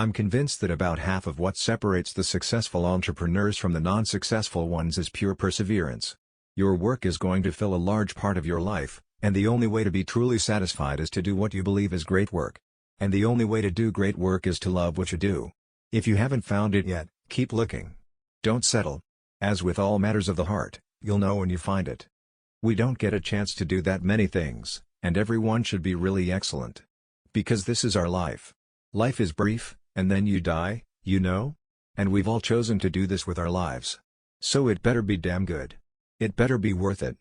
I'm convinced that about half of what separates the successful entrepreneurs from the non-successful ones is pure perseverance. Your work is going to fill a large part of your life, and the only way to be truly satisfied is to do what you believe is great work. And the only way to do great work is to love what you do. If you haven't found it yet, keep looking. Don't settle. As with all matters of the heart, you'll know when you find it. We don't get a chance to do that many things, and everyone should be really excellent. Because this is our life. Life is brief, and then you die, you know? And we've all chosen to do this with our lives. So it better be damn good. It better be worth it.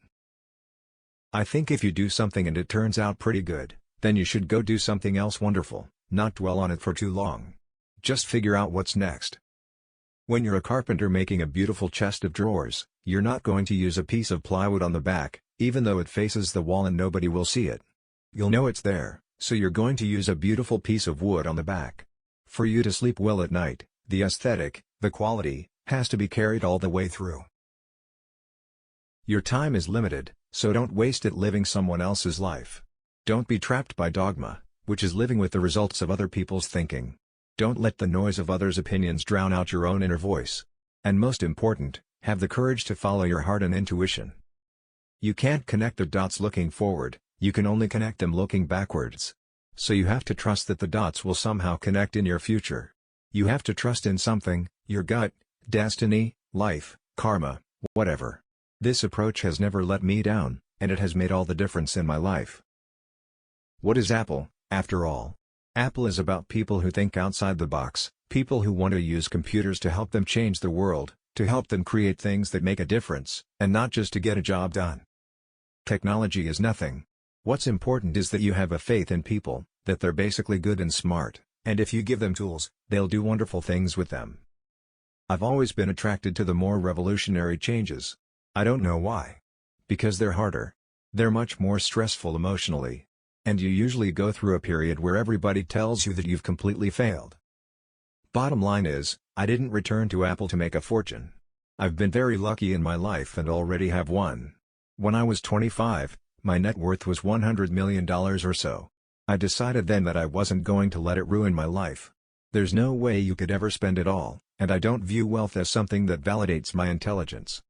I think if you do something and it turns out pretty good, then you should go do something else wonderful, not dwell on it for too long. Just figure out what's next. When you're a carpenter making a beautiful chest of drawers, you're not going to use a piece of plywood on the back, even though it faces the wall and nobody will see it. You'll know it's there, so you're going to use a beautiful piece of wood on the back. For you to sleep well at night, the aesthetic, the quality, has to be carried all the way through. Your time is limited, so don't waste it living someone else's life. Don't be trapped by dogma, which is living with the results of other people's thinking. Don't let the noise of others' opinions drown out your own inner voice. And most important, have the courage to follow your heart and intuition. You can't connect the dots looking forward, you can only connect them looking backwards. So you have to trust that the dots will somehow connect in your future. You have to trust in something, your gut, destiny, life, karma, whatever. This approach has never let me down, and it has made all the difference in my life. What is Apple, after all? Apple is about people who think outside the box, people who want to use computers to help them change the world, to help them create things that make a difference, and not just to get a job done. Technology is nothing. What's important is that you have a faith in people, that they're basically good and smart, and if you give them tools, they'll do wonderful things with them. I've always been attracted to the more revolutionary changes. I don't know why. Because they're harder. They're much more stressful emotionally. And you usually go through a period where everybody tells you that you've completely failed. Bottom line is, I didn't return to Apple to make a fortune. I've been very lucky in my life and already have one. When I was 25, my net worth was $100 million or so. I decided then that I wasn't going to let it ruin my life. There's no way you could ever spend it all, and I don't view wealth as something that validates my intelligence.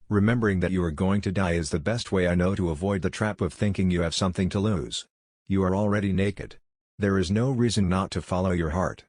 Remembering that you are going to die is the best way I know to avoid the trap of thinking you have something to lose. You are already naked. There is no reason not to follow your heart.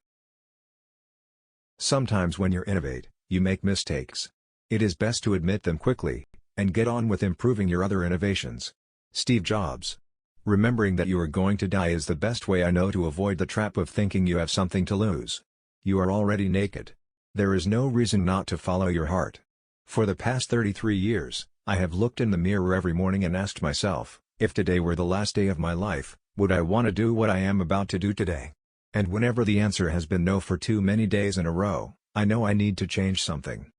Sometimes when you innovate, you make mistakes. It is best to admit them quickly, and get on with improving your other innovations. Steve Jobs. Remembering that you are going to die is the best way I know to avoid the trap of thinking you have something to lose. You are already naked. There is no reason not to follow your heart. For the past 33 years, I have looked in the mirror every morning and asked myself, if today were the last day of my life, would I want to do what I am about to do today? And whenever the answer has been no for too many days in a row, I know I need to change something.